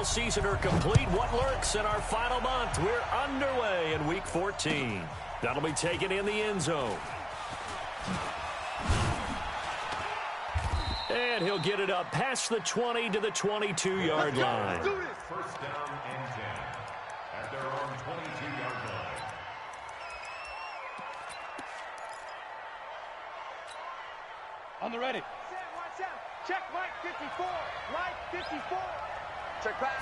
season are complete. What lurks in our final month? We're underway in Week 14. That'll be taken in the end zone. And he'll get it up past the 20 to the 22-yard line. First down and 10 at their own 22-yard line. On the ready. Watch out. Check Mike 54. Mike 54. Check back.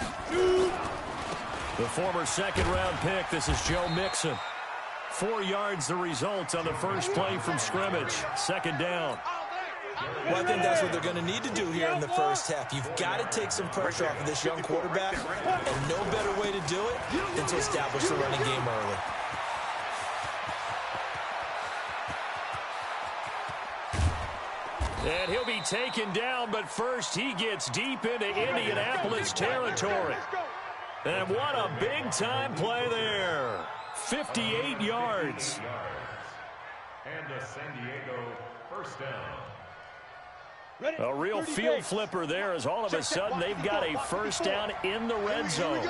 The former second-round pick, this is Joe Mixon. 4 yards the result on the first play from scrimmage. Second down. Well, I think that's what they're going to need to do here in the first half. You've got to take some pressure off of this young quarterback, and no better way to do it than to establish the running game early. And he'll be taken down, but first he gets deep into Indianapolis territory. And what a big-time play there. 58 yards. And a San Diego first down. A real field flipper there as all of a sudden they've got a first down in the red zone.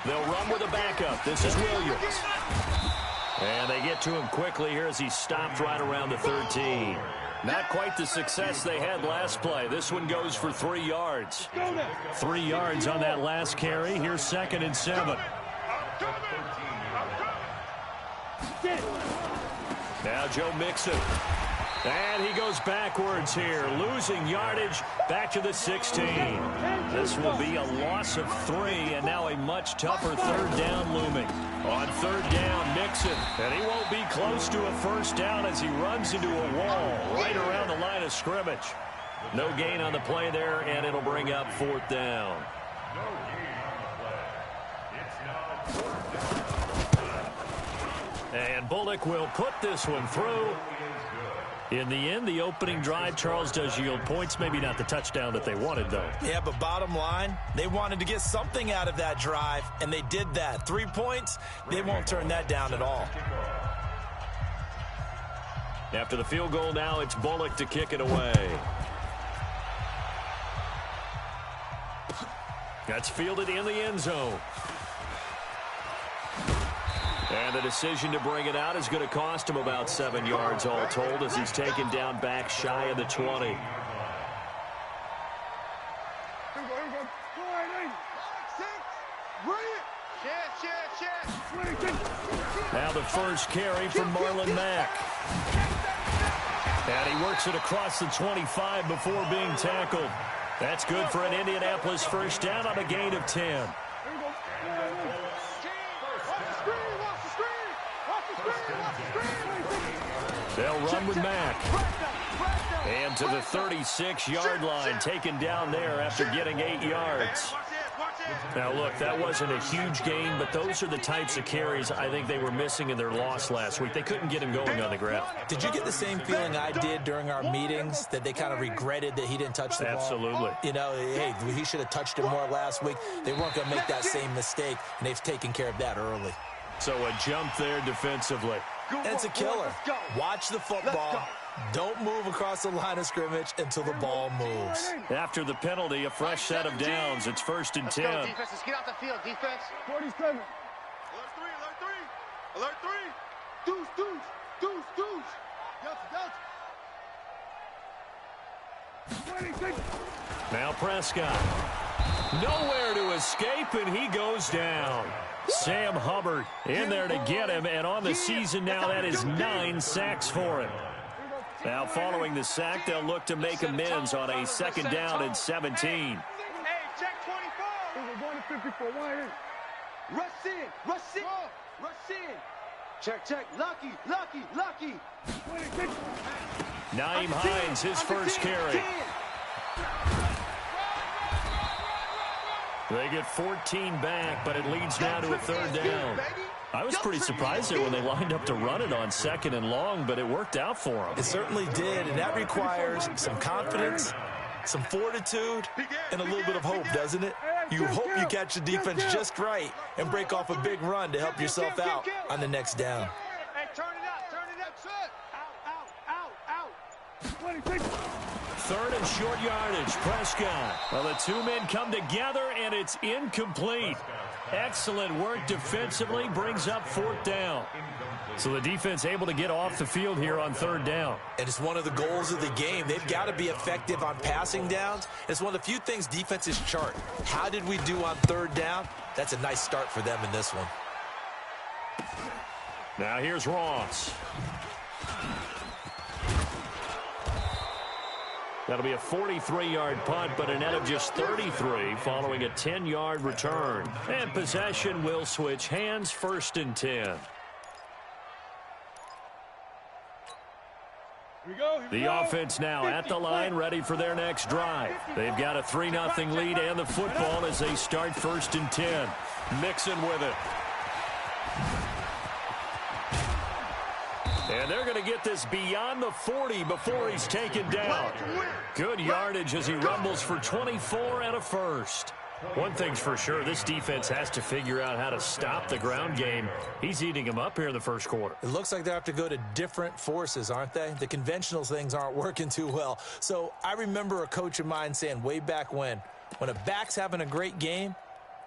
They'll run with a backup. This is Williams. And they get to him quickly here as he stopped right around the 13. Not quite the success they had last play. This one goes for 3 yards. 3 yards on that last carry. Here's 2nd and 7. Now Joe Mixon. And he goes backwards here, losing yardage back to the 16. This will be a loss of 3, and now a much tougher third down looming. On third down, Mixon, and he won't be close to a first down as he runs into a wall right around the line of scrimmage. No gain on the play there, and it'll bring up 4th down. No gain on the play. It's now 4th down. And Bullock will put this one through. In the end, the opening drive, Charles, does yield points. Maybe not the touchdown that they wanted, though. Yeah, but bottom line, they wanted to get something out of that drive, and they did that. 3 points, they won't turn that down at all. After the field goal now, it's Bullock to kick it away. That's fielded in the end zone. And the decision to bring it out is going to cost him about 7 yards all told as he's taken down back shy of the 20. Now the first carry from Marlon Mack. And he works it across the 25 before being tackled. That's good for an Indianapolis first down on a gain of 10. They'll run with Mack. And to the 36-yard line, taken down there after getting 8 yards. Now, look, that wasn't a huge gain, but those are the types of carries I think they were missing in their loss last week. They couldn't get him going on the ground. Did you get the same feeling I did during our meetings, that they kind of regretted that he didn't touch the ball? Absolutely. You know, hey, he should have touched it more last week. They weren't going to make that same mistake, and they've taken care of that early. So a jump there defensively. And it's a killer. Watch the football. Don't move across the line of scrimmage until the ball moves. After the penalty, a fresh set of downs. It's 1st and 10. Defense, let's get out the field, defense. 47. Alert 3, alert 3. Alert 3. Deuce. Delta. Now Prescott. Nowhere to escape, and he goes down. Sam Hubbard in there to get him, and on the season now, that is 9 sacks for him. Now, following the sack, they'll look to make amends on a 2nd down and 17. Hey, check 24. We're going to 54. Rush in. Check. Lucky. Nyheim Hines, his first carry. They get 14 back, but it leads now to a 3rd down. I was pretty surprised there when they lined up to run it on 2nd and long, but it worked out for them. It certainly did, and that requires some confidence, some fortitude, and a little bit of hope, doesn't it? You hope you catch the defense just right and break off a big run to help yourself out on the next down. Hey, turn it up, son. Out. third and short yardage. Prescott. Well, the two men come together, and it's incomplete. Excellent work defensively. Brings up fourth down. So the defense able to get off the field here on third down. And it's one of the goals of the game. They've got to be effective on passing downs. It's one of the few things defenses chart. How did we do on third down? That's a nice start for them in this one. Now here's Ross. That'll be a 43-yard punt, but a net of just 33 following a 10-yard return. And possession will switch hands, 1st and 10. The offense now at the line, ready for their next drive. They've got a 3-0 lead and the football as they start 1st and 10. Mixon with it. And they're going to get this beyond the 40 before he's taken down. Good yardage as he rumbles for 24 and a first. One thing's for sure, this defense has to figure out how to stop the ground game. He's eating them up here in the first quarter. It looks like they have to go to different forces, aren't they? The conventional things aren't working too well. So I remember a coach of mine saying way back when a back's having a great game,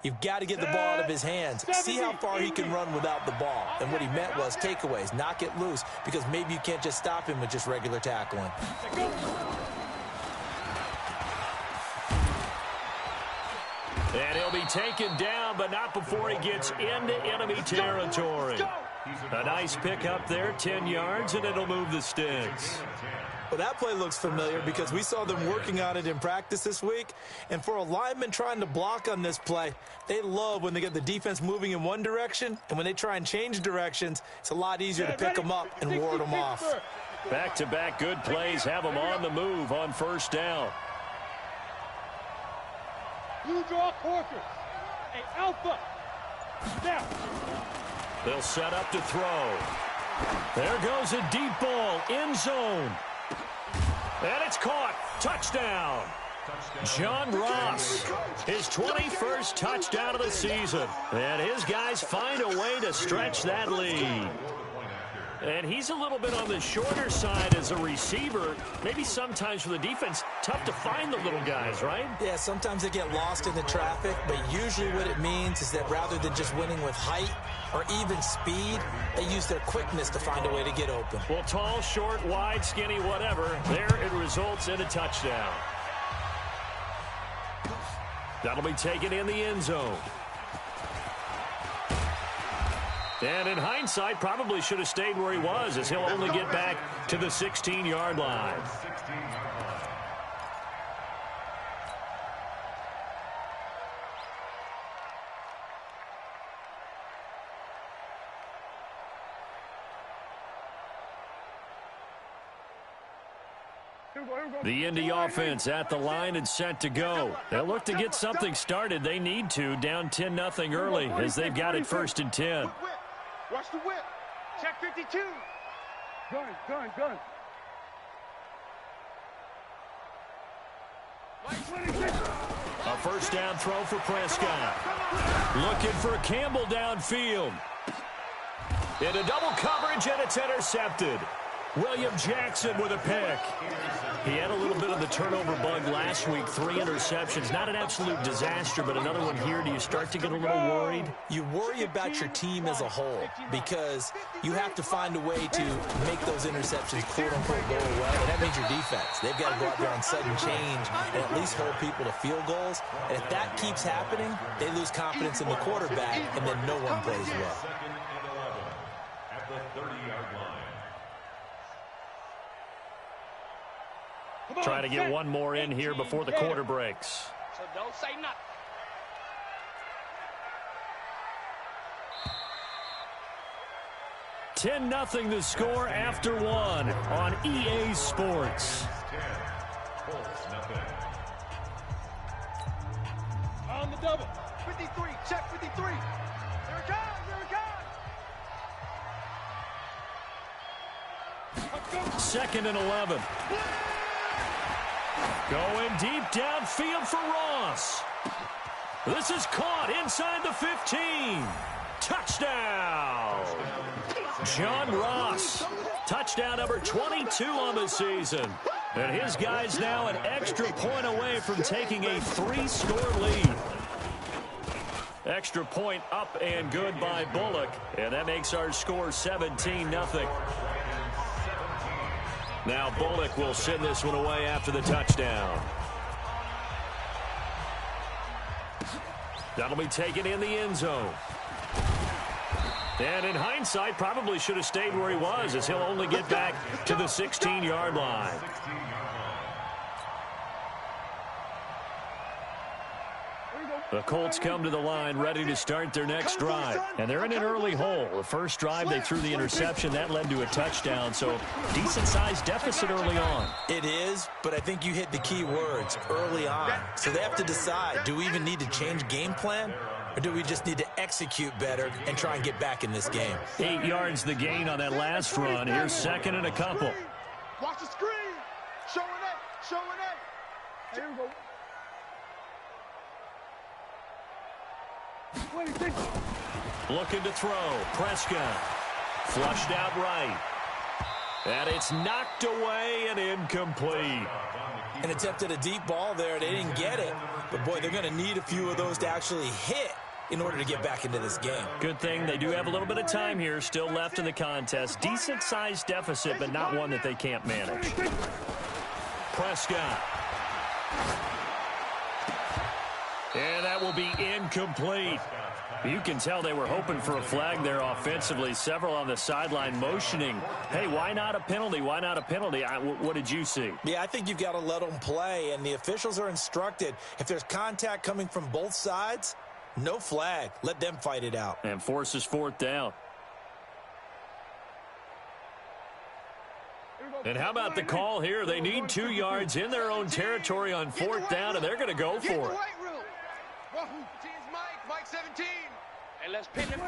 you've got to get the ball out of his hands. See how far he can run without the ball. And what he meant was takeaways, knock it loose, because maybe you can't just stop him with just regular tackling. And he'll be taken down, but not before he gets into enemy territory. A nice pickup there, 10 yards, and it'll move the sticks. Well, that play looks familiar because we saw them working on it in practice this week. And for a lineman trying to block on this play, they love when they get the defense moving in one direction. And when they try and change directions, it's a lot easier to pick them up and ward them off. Back-to-back good plays have them on the move on 1st down. You draw Corker. Hey, Alpha. Now. They'll set up to throw. There goes a deep ball, end zone. And it's caught. Touchdown. John Ross, his 21st touchdown of the season. And his guys find a way to stretch that lead. And he's a little bit on the shorter side as a receiver. Maybe sometimes for the defense, tough to find the little guys, right? Yeah, sometimes they get lost in the traffic, but usually what it means is that rather than just winning with height or even speed, they use their quickness to find a way to get open. Well, tall, short, wide, skinny, whatever, there it results in a touchdown. That'll be taken in the end zone. And in hindsight, probably should have stayed where he was, as he'll only get back to the 16-yard line. The Indy offense at the line and set to go. They'll look to get something started. They need to, down 10-0 early, as they've got it 1st and 10. Watch the whip. Check 52. Gun. A 1st down throw for Prescott. Looking for Campbell downfield. Into double coverage, and it's intercepted. William Jackson with a pick. He had a little bit of the turnover bug last week, 3 interceptions. Not an absolute disaster, but another one here. Do you start to get a little worried? You worry about your team as a whole because you have to find a way to make those interceptions, quote-unquote, go away. And that means your defense. They've got to go out there on sudden change and at least hold people to field goals. And if that keeps happening, they lose confidence in the quarterback, and then no one plays well. At the 30-yard line. Trying to get one more in here before the quarter breaks. So don't say nothing. $10-0 the score after one on EA Sports. On the double. 53. Check 53. Here it comes. 2nd and 11. Going deep downfield for Ross. This is caught inside the 15. Touchdown. John Ross. Touchdown number 22 on the season. And his guys now an extra point away from taking a 3-score lead. Extra point up and good by Bullock. And that makes our score 17-0. Now Bullock will send this one away after the touchdown. That'll be taken in the end zone. And in hindsight, probably should have stayed where he was, as he'll only get back to the 16-yard line. The Colts come to the line ready to start their next drive. And they're in an early hole. The first drive, they threw the interception. That led to a touchdown. So decent-sized deficit early on. It is, but I think you hit the key words, early on. So they have to decide, do we even need to change game plan? Or do we just need to execute better and try and get back in this game? 8 yards the gain on that last run. Here's second and a couple. Watch the screen. Showing it. Here we go. Looking to throw. Prescott. Flushed out right. And it's knocked away and incomplete. An attempt at a deep ball there. They didn't get it. But, boy, they're going to need a few of those to actually hit in order to get back into this game. Good thing they do have a little bit of time here still left in the contest. Decent-sized deficit, but not one that they can't manage. Prescott. And that will be incomplete. You can tell they were hoping for a flag there offensively. Several on the sideline motioning, hey, why not a penalty? Why not a penalty? What did you see? Yeah, I think you've got to let them play, and the officials are instructed. If there's contact coming from both sides, no flag. Let them fight it out. And forces fourth down. And how about the call here? They need 2 yards in their own territory on fourth down, and they're going to go for it. Mike 17. And let's pin him.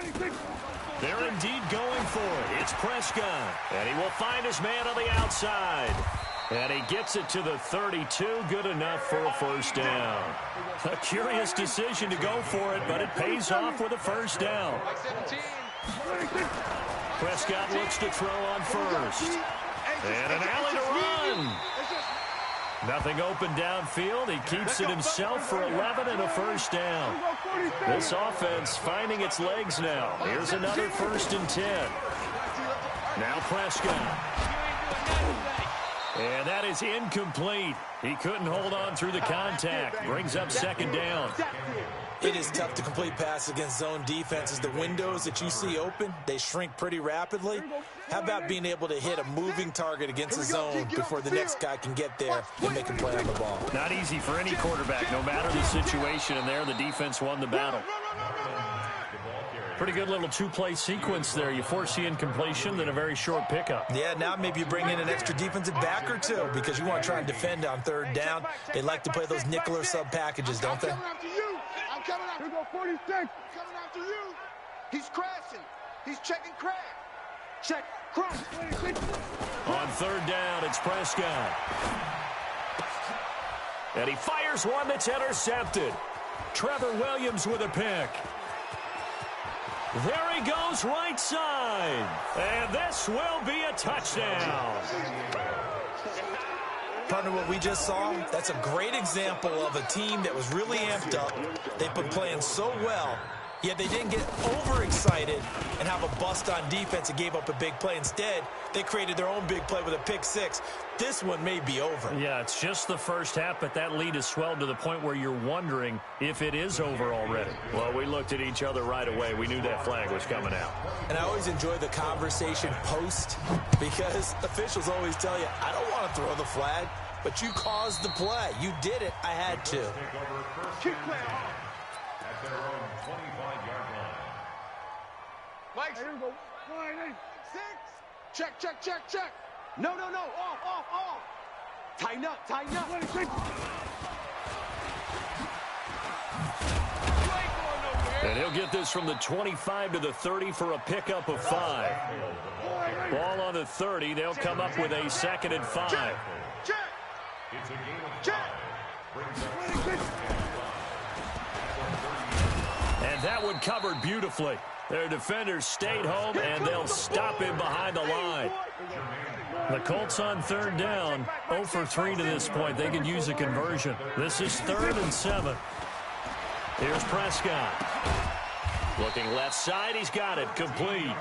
They're indeed going for it. It's Prescott. And he will find his man on the outside. And he gets it to the 32. Good enough for a first down. A curious decision to go for it, but it pays off with a first down. Prescott looks to throw on first. And an alley to run. Nothing open downfield. He keeps it himself for 11 and a first down. This offense finding its legs now. Here's another 1st and 10. Now Prescott. And that is incomplete. He couldn't hold on through the contact. Brings up second down. It is tough to complete passes against zone defenses. The windows that you see open, they shrink pretty rapidly. How about being able to hit a moving target against the zone before the next guy can get there and make a play on the ball? Not easy for any quarterback, no matter the situation, and there the defense won the battle. Pretty good little 2-play sequence there. You force the incompletion, then a very short pickup. Yeah, now maybe you bring in an extra defensive back or two because you want to try and defend on third down. They like to play those nickel or sub packages, don't they? I'm coming after you. 46. Coming after you. He's crashing. He's checking crash. Check, crash. On third down, it's Prescott. And he fires one that's intercepted. Trevor Williams with a pick. There he goes right side. And this will be a touchdown. Partner, what we just saw, that's a great example of a team that was really amped up. They've been playing so well, yet they didn't get overexcited and have a bust on defense and gave up a big play. Instead, they created their own big play with a pick six. This one may be over. Yeah, it's just the first half, but that lead has swelled to the point where you're wondering if it is over already. Well, we looked at each other right away. We knew that flag was coming out. And I always enjoy the conversation post because officials always tell you, I don't want to throw the flag, but you caused the play. You did it. I had to. Kick play. At their own 25-yard line. Mike. Here we go. 6. Check, check, check, check. No. Off. Tighten up. And he'll get this from the 25 to the 30 for a pickup of 5. Ball on the 30. They'll come up with a 2nd and 5. It's a game of 5. And that one covered beautifully. Their defenders stayed home, and they'll stop him behind the line. The Colts on third down, 0 for 3 to this point. They could use a conversion. This is 3rd and 7. Here's Prescott. Looking left side, he's got it, complete.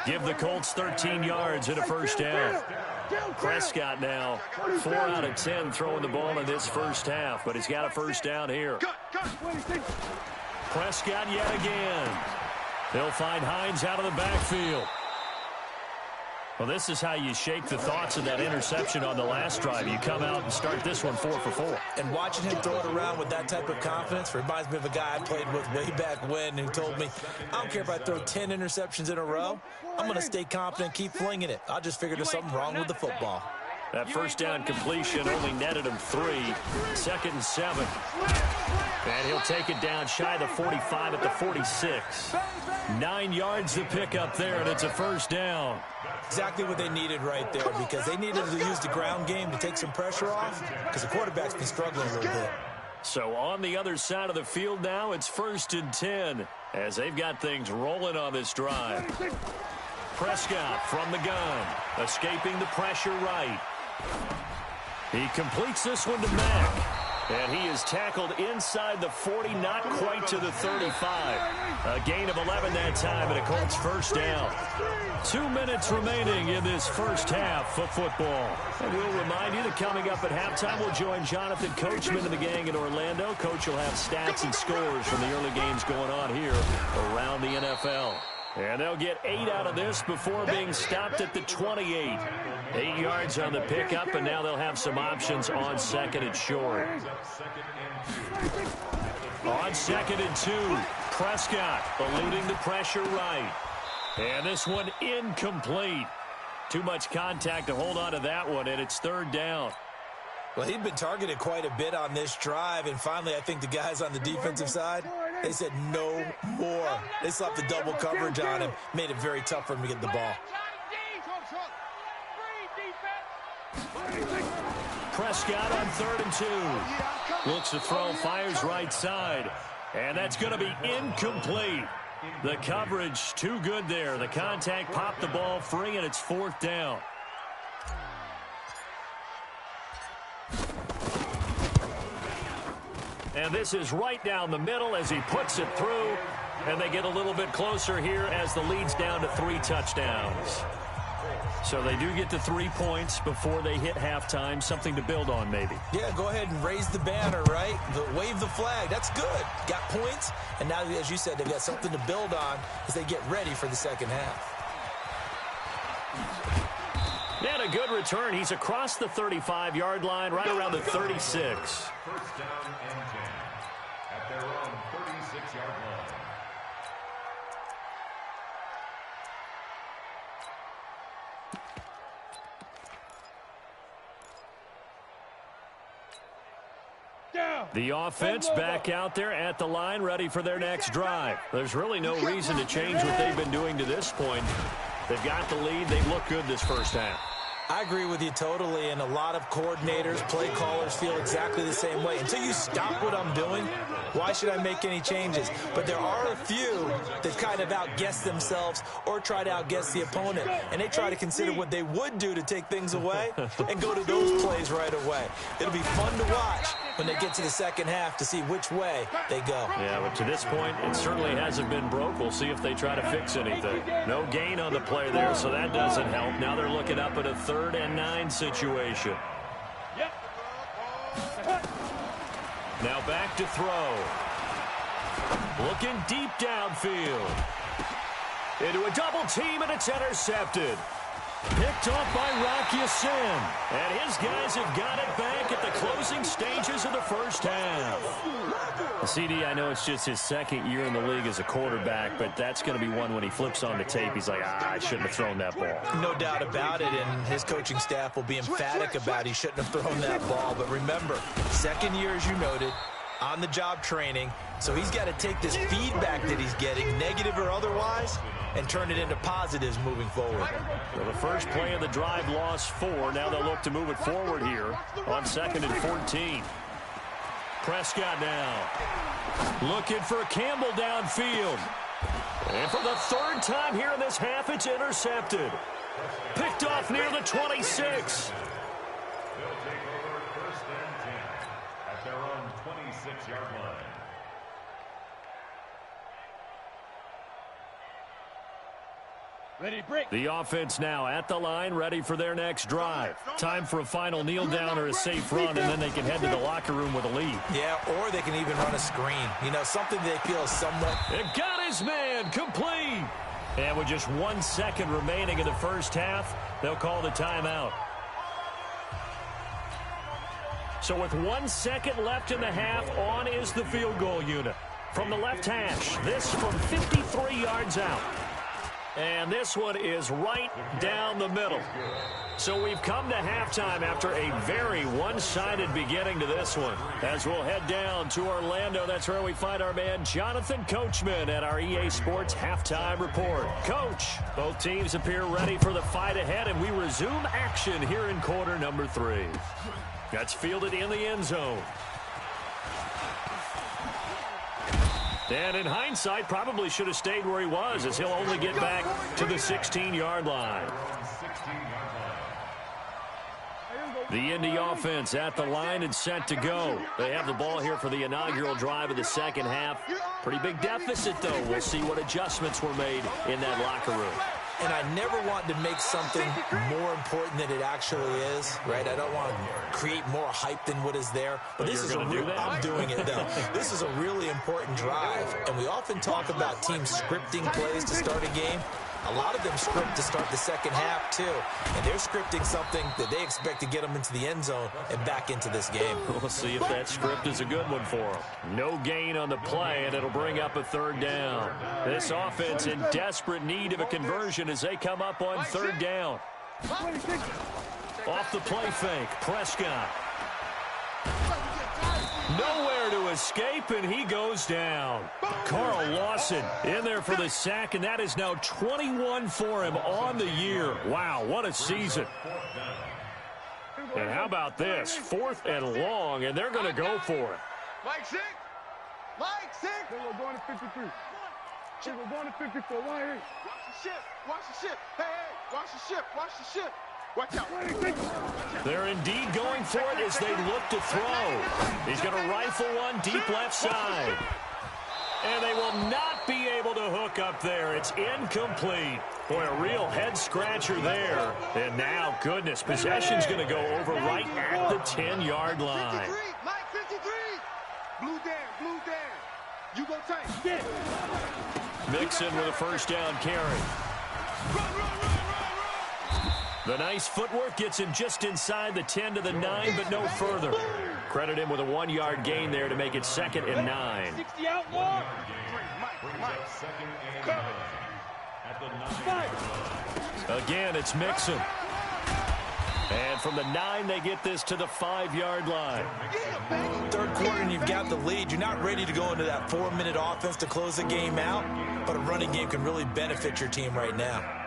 Give the Colts 13 yards and a first down. Prescott now 4 out of 10 throwing the ball in this first half, but he's got a first down here. Prescott yet again. They'll find Hines out of the backfield. Well, this is how you shake the thoughts of that interception on the last drive. You come out and start this one 4 for 4. And watching him throw it around with that type of confidence reminds me of a guy I played with way back when who told me, I don't care if I throw 10 interceptions in a row. I'm going to stay confident, keep flinging it. I just figured there's something wrong with the football. That first down completion only netted him 3. 2nd and 7. And he'll take it down shy of the 45 at the 46. 9 yards to pick up there, and it's a first down. Exactly what they needed right there, because they needed to use the ground game to take some pressure off, because the quarterback's been struggling a little bit. So on the other side of the field now, it's 1st and 10, as they've got things rolling on this drive. Prescott from the gun, escaping the pressure right. He completes this one to Mack. And he is tackled inside the 40, not quite to the 35. A gain of 11 that time, and a Colts first down. 2 minutes remaining in this first half of football. And we'll remind you that coming up at halftime, we'll join Jonathan Coachman and the gang in Orlando. Coach will have stats and scores from the early games going on here around the NFL. And they'll get 8 out of this before being stopped at the 28. 8 yards on the pickup, and now they'll have some options on 2nd and short. On 2nd and 2, Prescott eluding the pressure right. And this one incomplete. Too much contact to hold on to that one, and it's 3rd down. Well, he'd been targeted quite a bit on this drive, and finally I think the guys on the defensive side, they said no more. They slapped the double coverage on him, made it very tough for him to get the ball. Prescott on 3rd and 2. Looks to throw, fires right side. And that's going to be incomplete. The coverage too good there. The contact popped the ball free, and it's 4th down. And this is right down the middle as he puts it through. And they get a little bit closer here as the lead's down to 3 touchdowns. So they do get to 3 points before they hit halftime. Something to build on, maybe. Yeah, go ahead and raise the banner, right? Wave the flag. That's good. Got points. And now, as you said, they've got something to build on as they get ready for the second half. And a good return. He's across the 35-yard line, right around the 36. First down and 10 at their own 36-yard line. The offense back out there at the line, ready for their next drive. There's really no reason to change what they've been doing to this point. They've got the lead. They've looked good this first half. I agree with you totally, and a lot of coordinators, play callers feel exactly the same way. Until you stop what I'm doing, why should I make any changes? But there are a few that kind of outguess themselves or try to outguess the opponent, and they try to consider what they would do to take things away and go to those plays right away. It'll be fun to watch when they get to the second half to see which way they go. Yeah, but to this point, it certainly hasn't been broke. We'll see if they try to fix anything. No gain on the play there, so that doesn't help. Now they're looking up at a 3rd and 9 situation. Now back to throw. Looking deep downfield. Into a double team, and it's intercepted. Picked off by Rock Ya-Sin. And his guys have got it back at the closing stages of the first half. CD, I know it's just his 2nd year in the league as a quarterback, but that's going to be one when he flips on the tape. He's like, I shouldn't have thrown that ball. No doubt about it, and his coaching staff will be emphatic about he shouldn't have thrown that ball. But remember, 2nd year, as you noted, on-the-job training, so he's got to take this feedback that he's getting, negative or otherwise, and turn it into positives moving forward. So the first play of the drive lost 4. Now they'll look to move it forward here on 2nd and 14. Prescott now looking for Campbell downfield. And for the third time here in this half, it's intercepted. Picked off near the 26. They'll take over 1st and 10 at their own 26-yard line. Ready, break. The offense now at the line, ready for their next drive. Time for a final kneel down or a safe run, and then they can head to the locker room with a lead. Yeah, or they can even run a screen. You know, something they feel is somewhat... It got his man, complete. And with just 1 second remaining in the first half, they'll call the timeout. So with 1 second left in the half, on is the field goal unit. From the left hash, this from 53 yards out. And this one is right down the middle. So we've come to halftime after a very one-sided beginning to this one. As we'll head down to Orlando, that's where we find our man Jonathan Coachman at our EA Sports Halftime Report. Coach, both teams appear ready for the fight ahead, and we resume action here in quarter number 3. That's fielded in the end zone. And in hindsight, probably should have stayed where he was, as he'll only get back to the 16-yard line. The Indy offense at the line and set to go. They have the ball here for the inaugural drive of the second half. Pretty big deficit, though. We'll see what adjustments were made in that locker room. And I never want to make something more important than it actually is, right? I don't want to create more hype than what is there. But this is a real, I'm doing it, though. This is a really important drive. And we often talk about teams scripting plays to start a game. A lot of them script to start the second half, too. And they're scripting something that they expect to get them into the end zone and back into this game. We'll see if that script is a good one for them. No gain on the play, and it'll bring up a third down. This offense in desperate need of a conversion as they come up on third down. Off the play fake, Prescott. Nowhere to escape, and he goes down. Carl Lawson in there for the sack, and that is now 21 for him on the year. Wow, what a season. And how about this? 4th and long, and they're going to go for it. Mike 6. Mike 6. We're going to 53. We're going to 54. Watch the ship. Watch the ship. Hey, watch the ship. Watch the ship. Watch out. They're indeed going for it as they look to throw. He's going to rifle one deep left side. And they will not be able to hook up there. It's incomplete. Boy, a real head-scratcher there. And now, goodness, possession's going to go over right at the 10-yard line. 53. Mike 53. Blue down. You go tight. Yeah. Mixon with a first down carry. Run. The nice footwork gets him just inside the 10 to the 9, but no further. Credit him with a 1-yard gain there to make it 2nd and 9. 60 out long. Again, it's Mixon. And from the 9, they get this to the 5-yard line. Third quarter, and you've got the lead. You're not ready to go into that 4-minute offense to close the game out, but a running game can really benefit your team right now.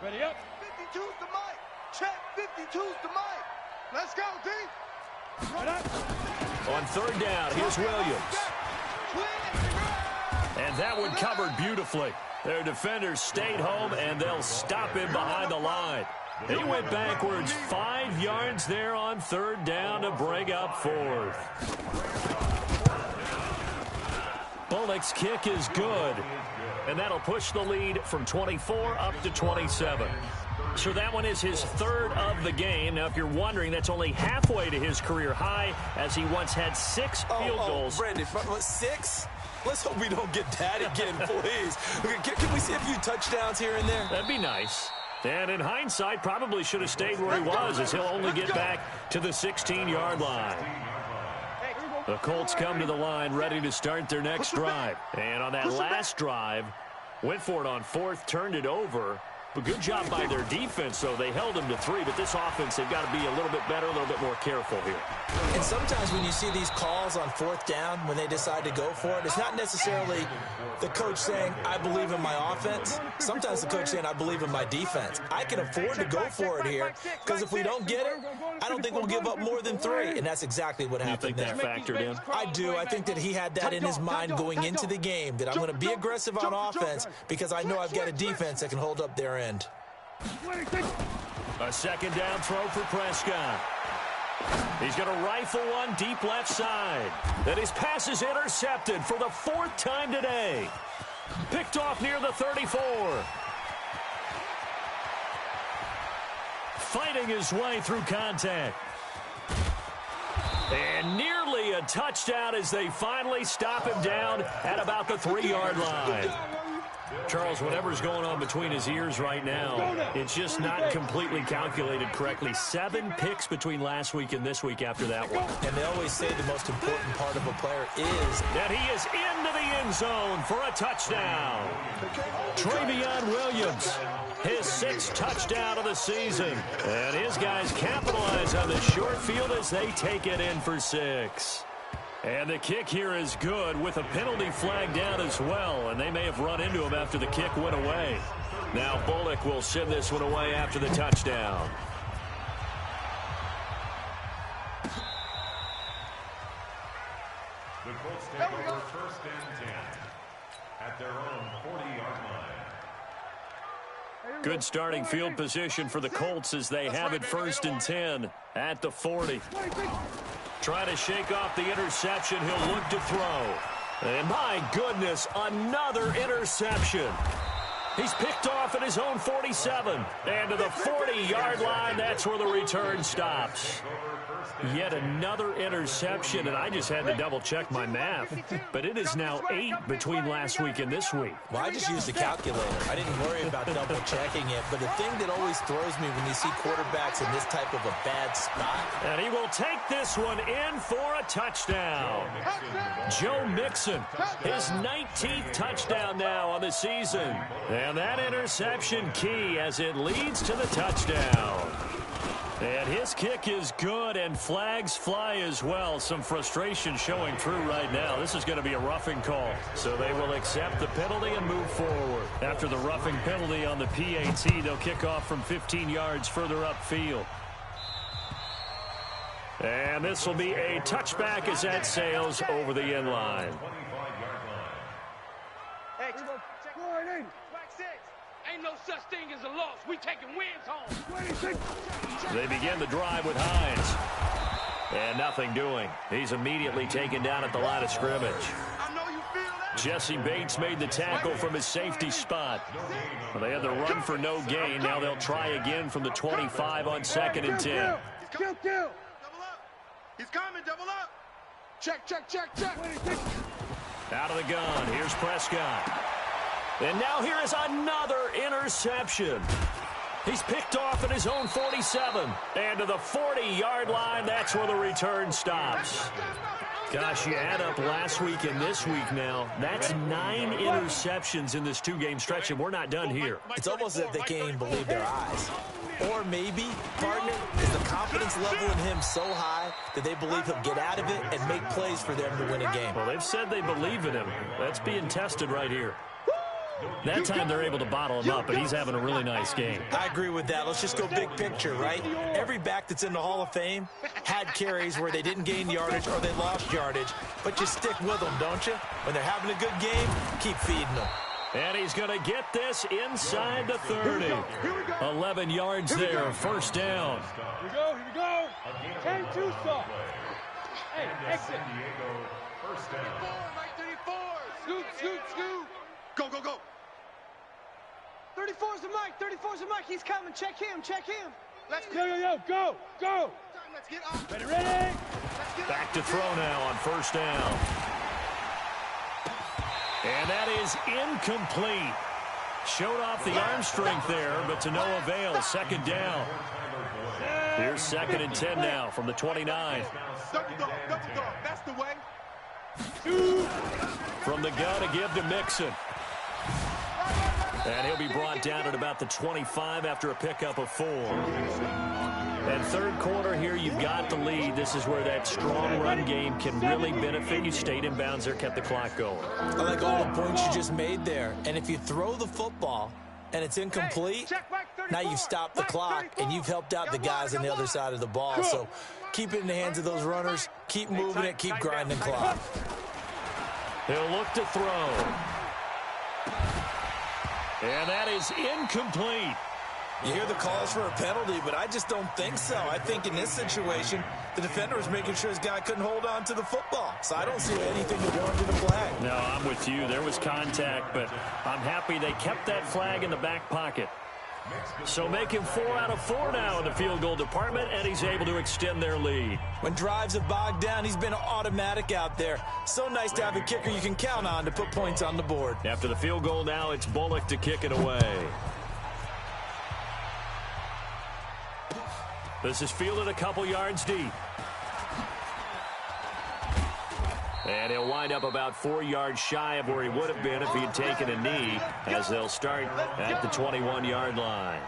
Ready up. 52's the Mike. Check. 52's the Mike. Let's go, D. Right up. On third down, here's Williams. And that one covered beautifully. Their defenders stayed home, and they'll stop him behind the line. He went backwards 5 yards there on third down to bring up 4th. Bullock's kick is good. And that'll push the lead from 24 up to 27. So that one is his 3rd of the game. Now, if you're wondering, that's only halfway to his career high, as he once had 6 field goals. Brandon, 6? Let's hope we don't get that again, please. Can we see a few touchdowns here and there? That'd be nice. And in hindsight, probably should have stayed where he was, as he'll only get back to the 16-yard line. The Colts come to the line ready to start their next drive. And on that last drive, went for it on 4th, turned it over. But good job by their defense, though. They held them to 3, but this offense, they've got to be a little bit better, a little bit more careful here. And sometimes when you see these calls on 4th down, when they decide to go for it, it's not necessarily the coach saying, I believe in my offense. Sometimes the coach saying, I believe in my defense. I can afford to go for it here, because if we don't get it, I don't think we'll give up more than 3. And that's exactly what happened there. You think that factored in? I do. I think that he had that in his mind going into the game, that I'm going to be aggressive on offense because I know I've got a defense that can hold up their end. A 2nd down throw for Prescott. He's going to rifle one deep left side. Then his pass is intercepted for the 4th time today. Picked off near the 34. Fighting his way through contact. And nearly a touchdown as they finally stop him down at about the 3-yard line. Charles, whatever's going on between his ears right now, it's just not completely calculated correctly. 7 picks between last week and this week after that one. And they always say the most important part of a player is that he is into the end zone for a touchdown. Travion Williams, his 6th touchdown of the season. And his guys capitalize on the short field as they take it in for 6. And the kick here is good with a penalty flag down as well. And they may have run into him after the kick went away. Now Bullock will send this one away after the touchdown. The Colts take over 1st and 10 at their own 40-yard line. Good starting field position for the Colts as they have it 1st and 10 at the 40. Trying to shake off the interception. He'll look to throw. And my goodness, another interception. He's picked off at his own 47. And to the 40-yard line, that's where the return stops. Yet another interception, and I just had to double-check my math. But it is now 8 between last week and this week. Well, I just used the calculator. I didn't worry about double-checking it. But the thing that always throws me when you see quarterbacks in this type of a bad spot. And he will take this one in for a touchdown. Joe Mixon, his 19th touchdown now on the season. And that interception key as it leads to the touchdown. And his kick is good, and flags fly as well. Some frustration showing through right now. This is going to be a roughing call. So they will accept the penalty and move forward. After the roughing penalty on the PAT, they'll kick off from 15 yards further upfield. And this will be a touchback as that sails over the end line. Hey, check 480. Black 6. Ain't no such thing as a loss. We taking wins home. 26. They begin the drive with Hines. And nothing doing. He's immediately taken down at the line of scrimmage. I know you feel that. Jesse Bates made the tackle from his safety spot. Well, they had the run for no gain. Now they'll try again from the 25 on 2nd and 10. Kill. Double up. He's coming. Double up. Check. Out of the gun. Here's Prescott. And now here is another interception. He's picked off at his own 47. And to the 40-yard line, that's where the return stops. Gosh, you add up last week and this week now. That's 9 interceptions in this 2-game stretch, and we're not done here. It's almost as if they can't even believe their eyes. Or maybe, partner, is the confidence level in him so high that they believe he'll get out of it and make plays for them to win a game. Well, they've said they believe in him. That's being tested right here. That time they're able to bottle him up, but he's having a really nice game. I agree with that. Let's just go big picture, right? Every back that's in the Hall of Fame had carries where they didn't gain yardage or they lost yardage, but you stick with them, don't you? When they're having a good game, keep feeding them. And he's going to get this inside the 30. 11 yards there, 1st down. Here we go. 10-2 soft. Hey, exit. First down. 34. Scoot. Go. 34's the mic. He's coming. Check him. Let's go. Let's get off. Ready. Back to throw now on 1st down. And that is incomplete. Showed off the arm strength there, but to no avail. 2nd down. Here's 2nd and 10 now from the 29. Double dog. That's the way. From the gun to give to Mixon. And he'll be brought down at about the 25 after a pickup of 4. And third quarter here, you've got the lead. This is where that strong run game can really benefit you. Stayed in bounds there, kept the clock going. I like all the points you just made there. And if you throw the football and it's incomplete, now you've stopped the clock and you've helped out the guys on the other side of the ball. So keep it in the hands of those runners. Keep moving it. Keep grinding clock. He'll look to throw. And that is incomplete. You hear the calls for a penalty, but I just don't think so. I think in this situation, the defender was making sure his guy couldn't hold on to the football. So I don't see anything that warranted a flag. No, I'm with you. There was contact, but I'm happy they kept that flag in the back pocket. So make him 4 out of 4 now in the field goal department, and he's able to extend their lead. When drives have bogged down, he's been automatic out there. So nice to have a kicker you can count on to put points on the board. After the field goal now, it's Bullock to kick it away. This is fielded a couple yards deep. And he'll wind up about 4 yards shy of where he would have been if he had taken a knee, as they'll start at the 21-yard line.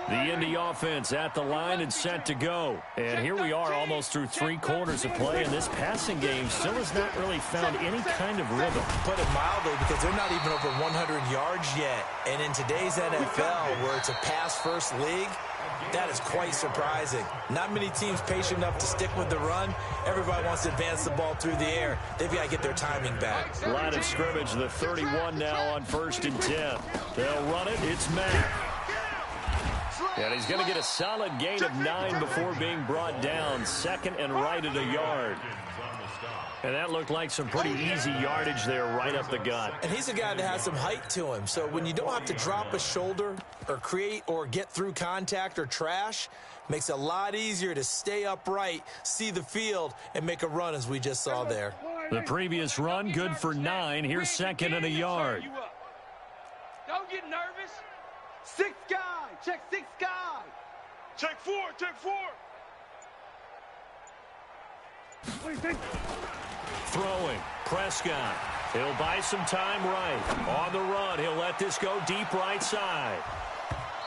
The Indy offense at the line and set to go. And here we are almost through 3 quarters of play, and this passing game still has not really found any kind of rhythm. Put it mildly, because they're not even over 100 yards yet. And in today's NFL, where it's a pass-first league, that is quite surprising. Not many teams patient enough to stick with the run. Everybody wants to advance the ball through the air. They've got to get their timing back. Line of scrimmage, the 31 now on 1st and 10. They'll run it. It's Matt. And he's going to get a solid gain of 9 before being brought down. Second and right at a yard. And that looked like some pretty easy yardage there right up the gut. And he's a guy that has some height to him. So when you don't have to drop a shoulder or create or get through contact or trash, makes it a lot easier to stay upright, see the field, and make a run as we just saw there. The previous run, good for 9. Here's second and a yard. Don't get nervous. 6 guy. Check 6 guy. Check 4. Check 4. Throwing, Prescott. He'll buy some time right. On the run, he'll let this go deep right side.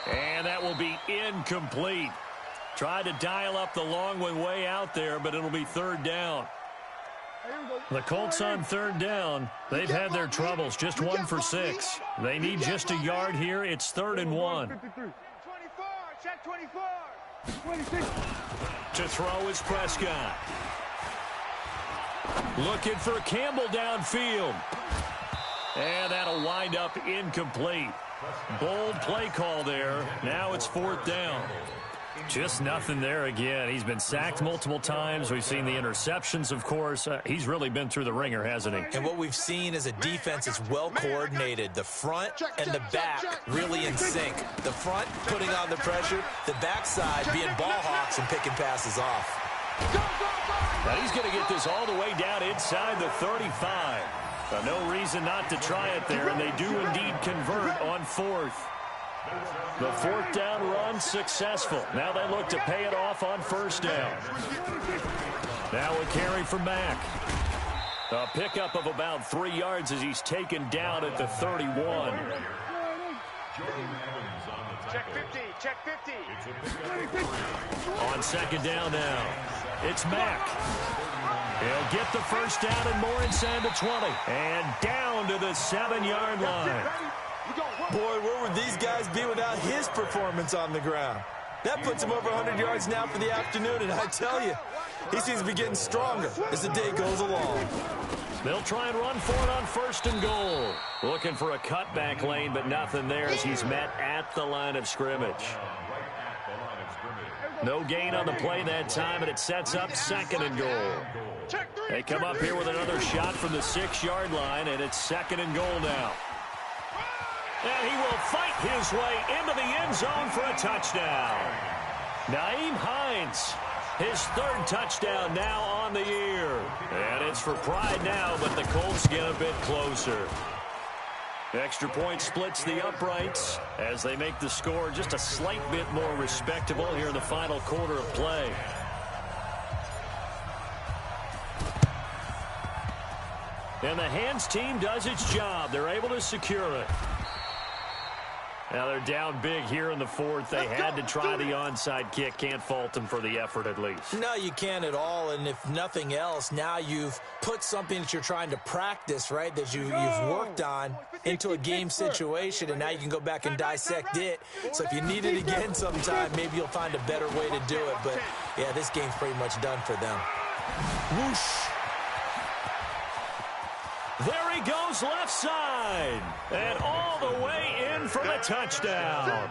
And that will be incomplete. Tried to dial up the long one way out there, but it'll be 3rd down. The Colts on 3rd down. They've had their troubles, just 1 for 6. They need just a yard here. It's 3rd and 1. 24. Check 24. 26. To throw is Prescott. Looking for Campbell downfield. And that'll wind up incomplete. Bold play call there. Now it's 4th down. Just nothing there again. He's been sacked multiple times. We've seen the interceptions, of course. He's really been through the ringer, hasn't he? And what we've seen is a defense that's well coordinated. The front and the back really in sync. The front putting on the pressure. The backside being ball hawks and picking passes off. Now he's going to get this all the way down inside the 35. No reason not to try it there, and they do indeed convert on 4th. The 4th down run successful. Now they look to pay it off on 1st down. Now a carry for Mack. A pickup of about 3 yards as he's taken down at the 31. Check 50. Check 50. On 2nd down now, it's Mack. He'll get the 1st down and more inside the 20. And down to the 7-yard line. Boy, where would these guys be without his performance on the ground? That puts him over 100 yards now for the afternoon, and I tell you, he seems to be getting stronger as the day goes along. They'll try and run for it on 1st and goal. Looking for a cutback lane, but nothing there as he's met at the line of scrimmage. No gain on the play that time, and it sets up 2nd and goal. They come up here with another shot from the 6-yard line, and it's 2nd and goal now. And he will fight his way into the end zone for a touchdown. Nyheim Hines, his 3rd touchdown now on the year. And it's for pride now, but the Colts get a bit closer. Extra point splits the uprights as they make the score just a slight bit more respectable here in the final quarter of play. And the hands team does its job. They're able to secure it. Now they're down big here in the fourth. They had to try the onside kick. Can't fault them for the effort at least. No, you can't at all. And if nothing else, now you've put something that you're trying to practice, right, that you've worked on into a game situation, and now you can go back and dissect it. So if you need it again sometime, maybe you'll find a better way to do it. But, yeah, this game's pretty much done for them. Whoosh. There he goes left side. And all the way in for the touchdown.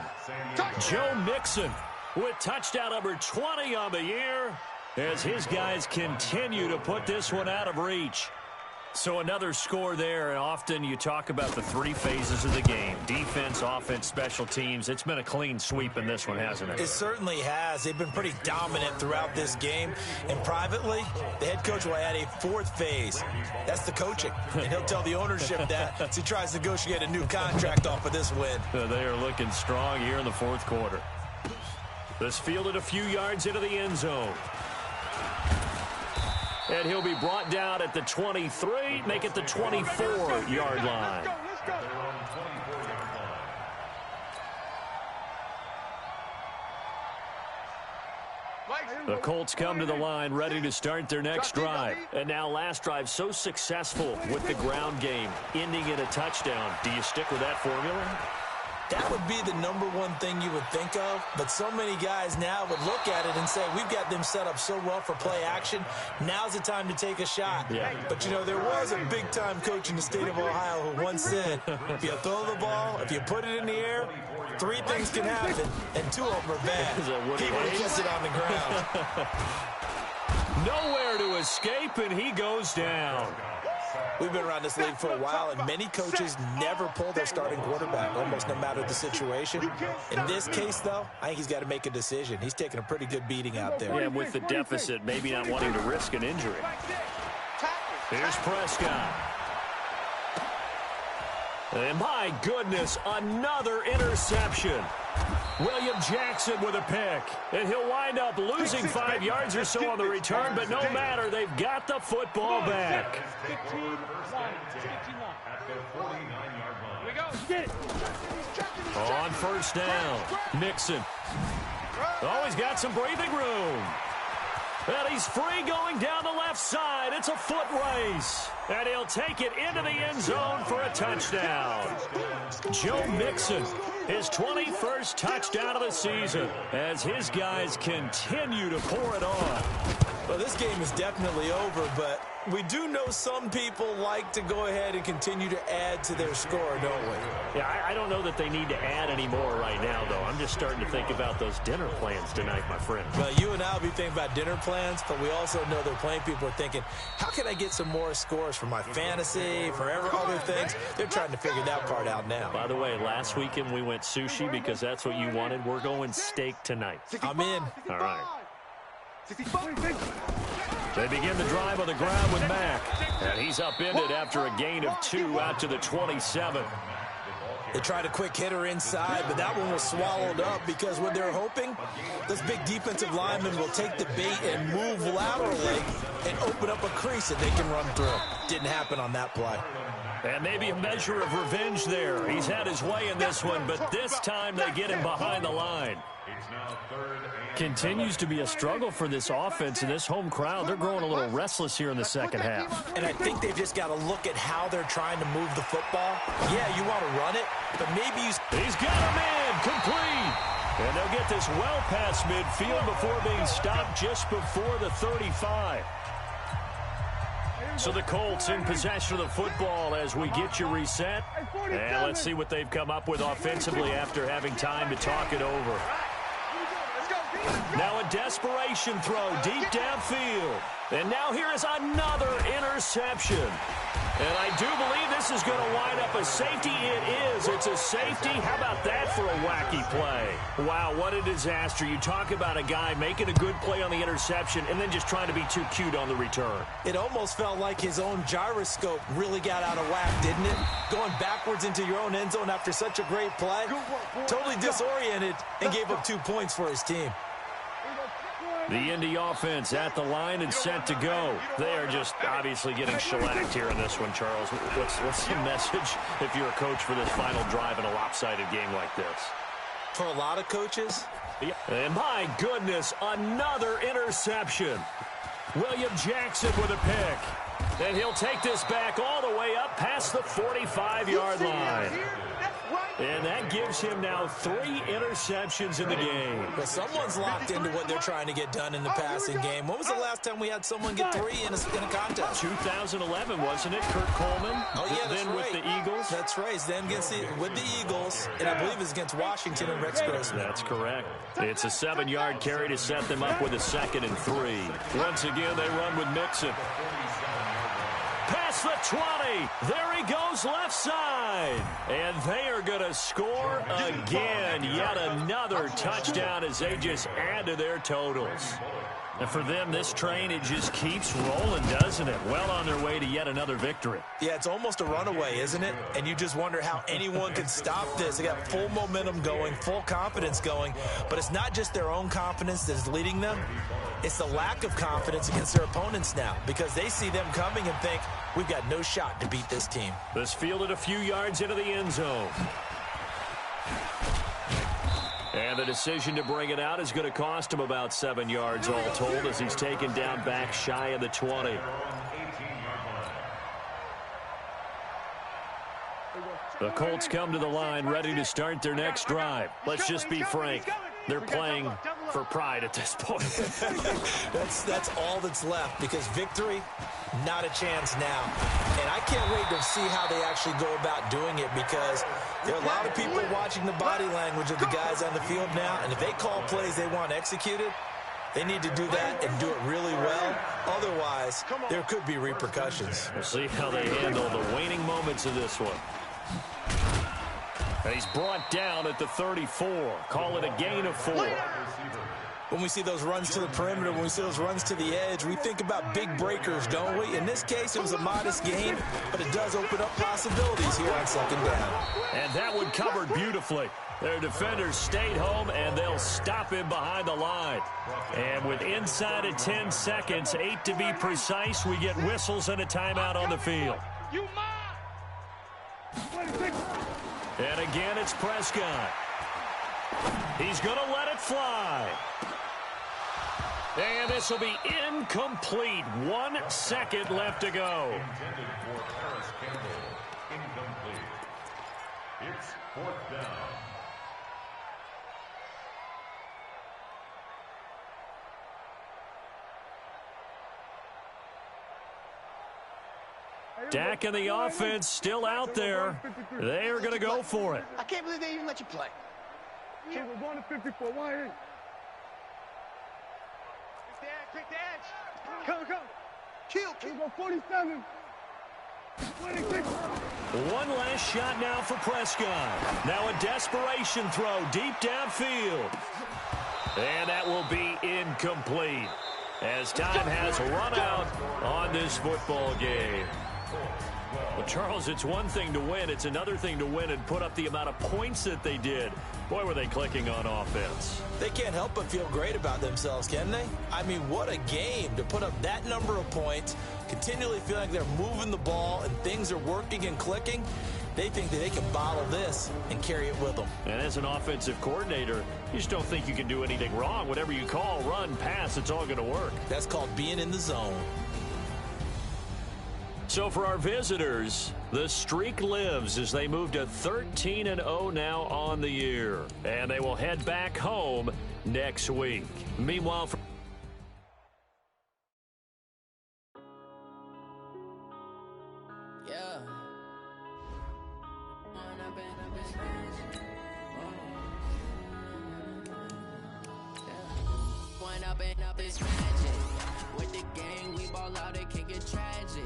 Joe Mixon with touchdown number 20 on the year as his guys continue to put this one out of reach. So another score there, and often you talk about the three phases of the game. Defense, offense, special teams. It's been a clean sweep in this one, hasn't it? It certainly has. They've been pretty dominant throughout this game. And privately, the head coach will add a fourth phase. That's the coaching. And he'll tell the ownership that as he tries to negotiate a new contract off of this win. They are looking strong here in the fourth quarter. This fielded a few yards into the end zone. And he'll be brought down at the 23, make it the 24-yard line. The Colts come to the line ready to start their next drive. And now last drive so successful with the ground game, ending in a touchdown. Do you stick with that formula? That would be the number one thing you would think of, but so many guys now would look at it and say, we've got them set up so well for play action, now's the time to take a shot. Yeah. But, you know, there was a big-time coach in the state of Ohio who once said, if you throw the ball, if you put it in the air, three things can happen, and two of them are bad. He would have kissed it on the ground. Nowhere to escape, and he goes down. We've been around this league for a while, and many coaches never pull their starting quarterback, almost no matter the situation. In this case, though, I think he's got to make a decision. He's taking a pretty good beating out there. Yeah, with the deficit, maybe not wanting to risk an injury. Here's Prescott. And my goodness, another interception. William Jackson with a pick. And he'll wind up losing 5 yards or so on the return, but no matter, they've got the football back. On first down, Mixon. Oh, he's got some breathing room. And he's free going down the left side. It's a foot race. And he'll take it into the end zone for a touchdown. Joe Mixon, his 21st touchdown of the season, as his guys continue to pour it on. Well, this game is definitely over, but we do know some people like to go ahead and continue to add to their score, don't we? Yeah, I don't know that they need to add any more right now, though. I'm just starting to think about those dinner plans tonight, my friend. Well, you and I will be thinking about dinner plans, but we also know there are plenty of people are thinking, how can I get some more scores for my fantasy, for other things? They're trying to figure that part out now. By the way, last weekend we went sushi because that's what you wanted. We're going steak tonight. I'm in. All right. They begin the drive on the ground with Mack. And he's upended after a gain of 2 out to the 27. They tried a quick hitter inside, but that one was swallowed up because what they're hoping, this big defensive lineman will take the bait and move laterally and open up a crease that they can run through. Didn't happen on that play. And maybe a measure of revenge there. He's had his way in this one, but this time they get him behind the line. Continues to be a struggle for this offense and this home crowd. They're growing a little restless here in the second half. And I think they've just got to look at how they're trying to move the football. Yeah, you want to run it, but maybe he's got him in, complete. And they'll get this well past midfield before being stopped just before the 35. So the Colts in possession of the football as we get you reset. And let's see what they've come up with offensively after having time to talk it over. Now a desperation throw deep downfield. And now here is another interception. And I do believe this is going to wind up a safety. It is. It's a safety. How about that for a wacky play? Wow, what a disaster. You talk about a guy making a good play on the interception and then just trying to be too cute on the return. It almost felt like his own gyroscope really got out of whack, didn't it? Going backwards into your own end zone after such a great play. Totally disoriented and gave up 2 points for his team. The Indy offense at the line and set to go. They are just obviously getting shellacked here in this one, Charles. What's the message if you're a coach for this final drive in a lopsided game like this? For a lot of coaches. And my goodness, another interception. William Jackson with a pick. And he'll take this back all the way up past the 45-yard line. And that gives him now 3 interceptions in the game. Well, someone's locked into what they're trying to get done in the passing game. When was the last time we had someone get 3 in a contest? 2011, wasn't it? Kurt Coleman. Oh, yeah, that's then right. with the Eagles. That's right. Then with the Eagles, and I believe it's against Washington and Rex Grossman. That's correct. It's a 7-yard carry to set them up with a 2nd and 3. Once again, they run with Mixon. Past the 20. There he goes left side. And they are going to score again. Yet another touchdown as they just add to their totals. And for them, this train, it just keeps rolling, doesn't it? Well on their way to yet another victory. Yeah, it's almost a runaway, isn't it? And you just wonder how anyone can stop this. They got full momentum going, full confidence going. But it's not just their own confidence that's leading them. It's the lack of confidence against their opponents now because they see them coming and think, we've got no shot to beat this team. This fielded a few yards into the end zone. And the decision to bring it out is going to cost him about 7 yards all told as he's taken down back shy of the 20. The Colts come to the line ready to start their next drive. Let's just be frank. They're playing for pride at this point. That's all that's left because victory, not a chance now. And I can't wait to see how they actually go about doing it because there are a lot of people watching the body language of the guys on the field now. And if they call plays they want executed, they need to do that and do it really well. Otherwise, there could be repercussions. We'll see how they handle the waning moments of this one. And he's brought down at the 34. Call it a gain of 4. When we see those runs to the perimeter, when we see those runs to the edge, we think about big breakers, don't we? In this case, it was a modest gain, but it does open up possibilities here on 2nd down. And that one covered beautifully. Their defenders stayed home, and they'll stop him behind the line. And with inside of 10 seconds, 8 to be precise, we get whistles and a timeout on the field. And again, it's Prescott. He's going to let it fly. And this will be incomplete. 1 second left to go. Intended for Paris Campbell. Incomplete. It's 4th down. Dak and the offense still out there. They are going to go for it. I can't believe they even let you play. Yeah, we're going to 54. Why ain't? Quick the edge. Come. Kill. We go 47. 26. One last shot now for Prescott. Now a desperation throw deep downfield. And that will be incomplete as time has run out on this football game. Well, Charles, it's one thing to win. It's another thing to win and put up the amount of points that they did. Boy, were they clicking on offense. They can't help but feel great about themselves, can they? I mean, what a game to put up that number of points, continually feel like they're moving the ball and things are working and clicking. They think that they can bottle this and carry it with them. And as an offensive coordinator, you just don't think you can do anything wrong. Whatever you call, run, pass, it's all going to work. That's called being in the zone. So for our visitors, the streak lives as they move to 13-0 now on the year. And they will head back home next week. Meanwhile, for with the gang, we ball out, it can get tragic.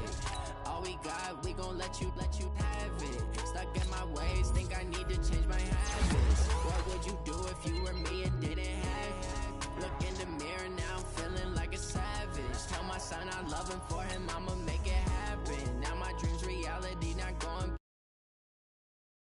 All we got, we gon' let you have it. Stuck in my ways, think I need to change my habits. What would you do if you were me and didn't have it? Look in the mirror now, I'm feeling like a savage. Tell my son I love him, for him I'ma make it